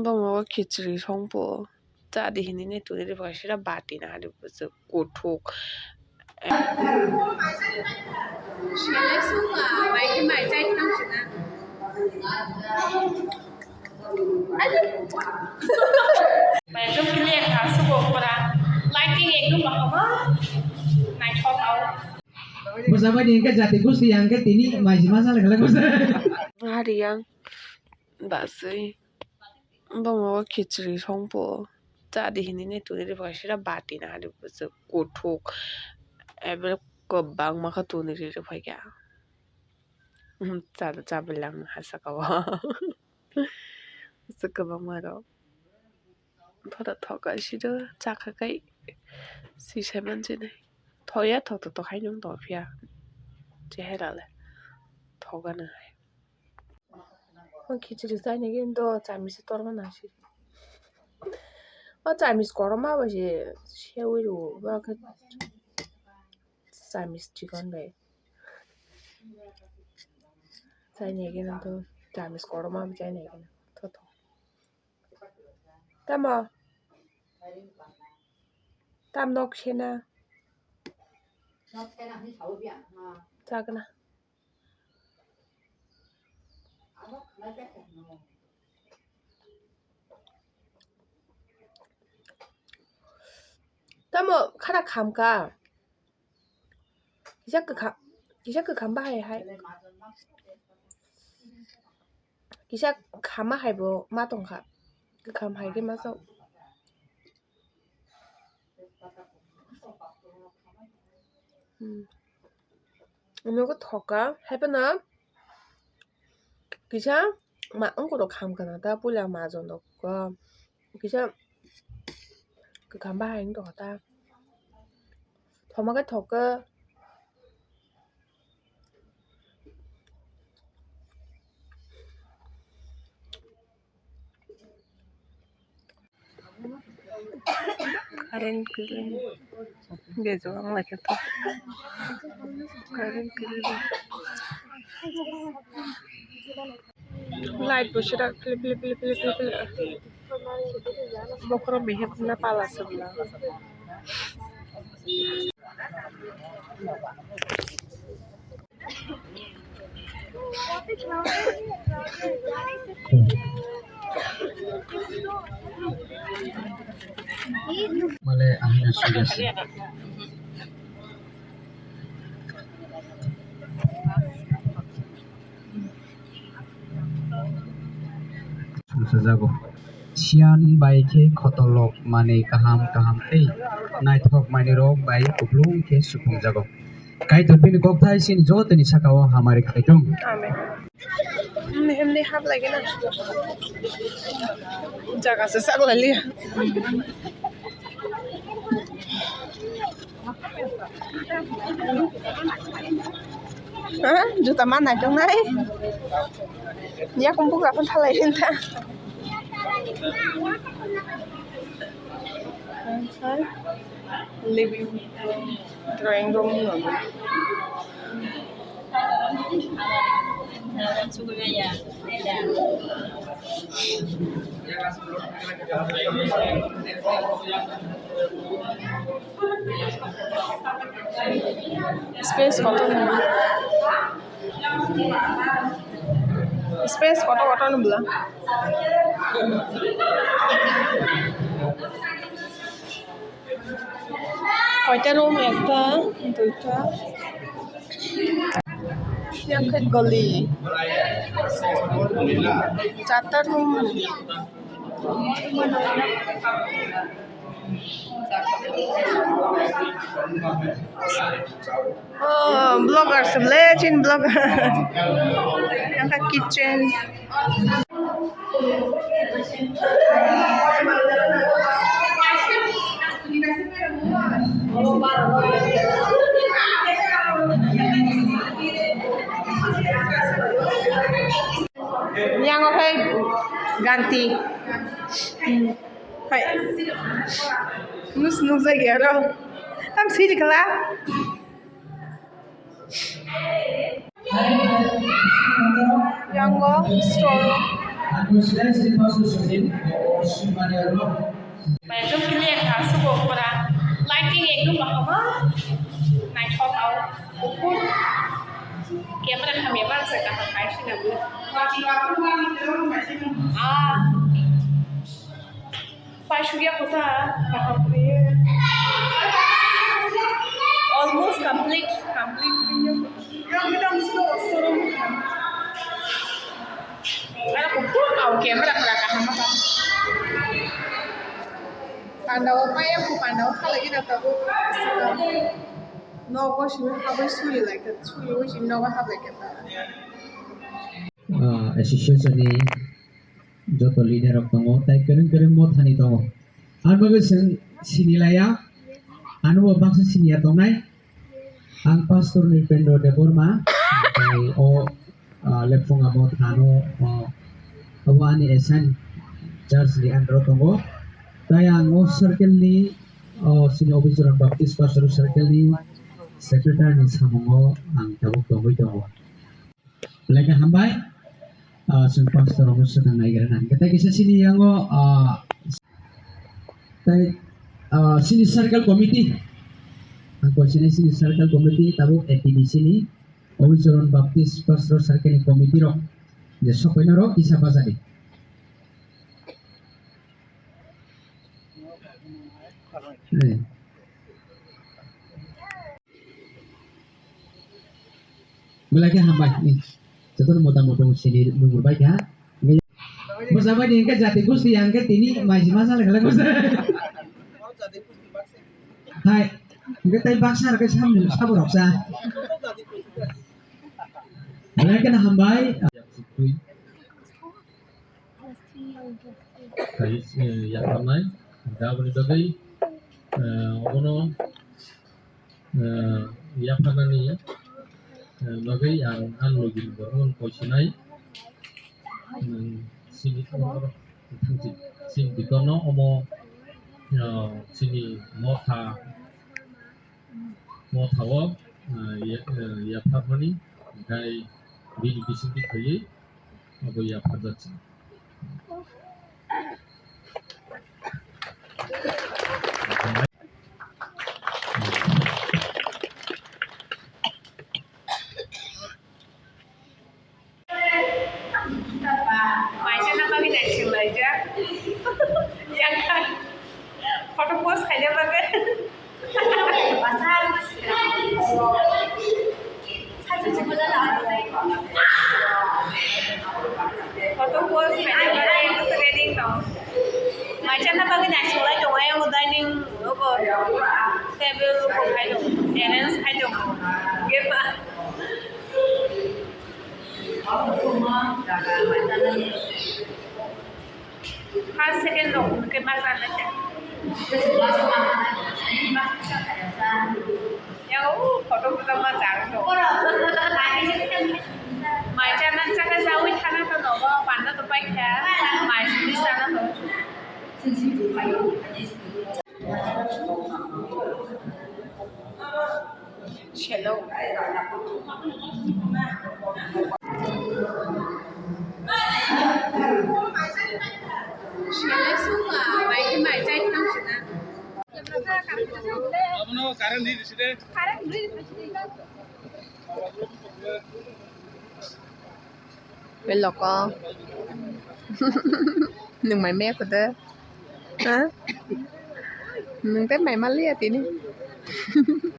दङ खिचड़ी संबो जादि हिनी तुनि बसिरा बाटी ना हारि बुझ गथक एकदम क्लियर था सुबह लाइटिंग एकदम bahama नायथाव Bersama dengan jati gus diangkat ini masih masalah kalau gus. hari yang basui दङ खिचड़ी संबो जादि हिनी तुनि बसिरा बाटी ना हारि बुझ गथक एबे गोबां माखा तुनि फैया जादा जाबलांनो हासाकावा गोबां मारो थरा थगासिनो जाखाखै सिसे मानसिनो थया थथ खायनो दफिया जेहेराले थगानो हाय खिचड़ी जाने किन्तु चामिस तरमा नासि चामिस गरमा बसे सेविरु बाखै चामिस चिकन बे जाने किन्तु चामिस गरमा जाने किन्तु थथ Tama Tam nok shena Chakna Tama khara kham ka Kisa ka kham ba hai Kisa kham hai bo ma tong kha Kham hai ke ma so Nó có thọt á, hay bên đó Kisa mà ông có được khám cả ta bù là mà rồi nó có Kisa cái khám ba hành đỏ ta Thọ mà cái thọt á Karen keren Dia juga lagi tuh Karen keren Light busira pilih Bokro mehet na pala sebelah Boleh akhirnya sudah sih. Susah jago. Sian baike khotolok mane kaham tei naithok mane rok bai kuplung ke supung jago. Kai topini kokthai sin jotoni sakao hamare khaitung. Amen. हमने हाथ लगे ना जगह से सब ले लिया Juta mana dong nai Ya kumpul gak pun thalain ta Living drawing room Space kota nubla Space kota nubla Koyta room ekta duita Yang ke goli Chata room Oh, blogger sebelah cin blogger Yang ke kitchen Yang oke ganti Hai Nus lagi ya Tam sih dikelah Yang go store Aku sudah sini masuk sini, oh mana lo? Mày cứ cái liệt hả sư bộ của bà lighting एक lúc mà không á này cho tao cũng phút kia mà đang làm bạn sẽ cả cái xin làm được à phải suy nghĩ của ta cả almost complete yang kita mesti suruh ada kumpul kau kia mà đang làm cả apa Pandau apa ya bu Pandau kalau kita tahu no kau sih apa sih like sih wih sih no apa kita association ni joto leader of tongo tai keren mo thani tongo an bagus sinilaya anu baksa sinia tongai ang pastor ni Pendro de Burma kai o lepung amo thano awani esan church ni andro tongo Tayang o circle ni sini Obisoron Baptist Pastoral Circle ni secretary ni samongo ang tabuk tongoy tongo. Laga hambay sun pastor o sa nangaigaran. Kata kisa sini yang sini circle committee. Ang sini circle committee tabuk ATBC ni Obisoron Baptist Pastoral Circle ni committee ro. Jeso ko na ro isa pa sa Mulai hambat ni. Sekarang mota-mota sini nunggu baik ya. Bersama dengan jati gusti yang ini masih masalah kalau gusti. Hai, kita tadi baksa ke sana sabar baksa. Mulai kan hambai. Kais yang ramai, dah boleh bagai. Ono yang mana ni bagai an login bangun posinai sini sini kono omo sini motha wo ya pamani gai bini bising kali abo ya padat yang kan foto pos aja pakai foto pos aja pakai yang setting tau macam apa pakai nasi lah dong yang udah nih apa table apa kayak dong balance kayak dong gimana Hal second dong, ke masalah aja. Ya, foto pertama jangan dong. Macam nanti kan sawit karena tuh nopo pandai tuh baik ya. Macam di sana tuh. Shalom. Shalom semua, baik baik cai kita sudah. Apa no karen di sini? Karen di sini. Bên lộc con. Đừng mày mép rồi đó. Hả? Đừng tới mày má lia tí đi.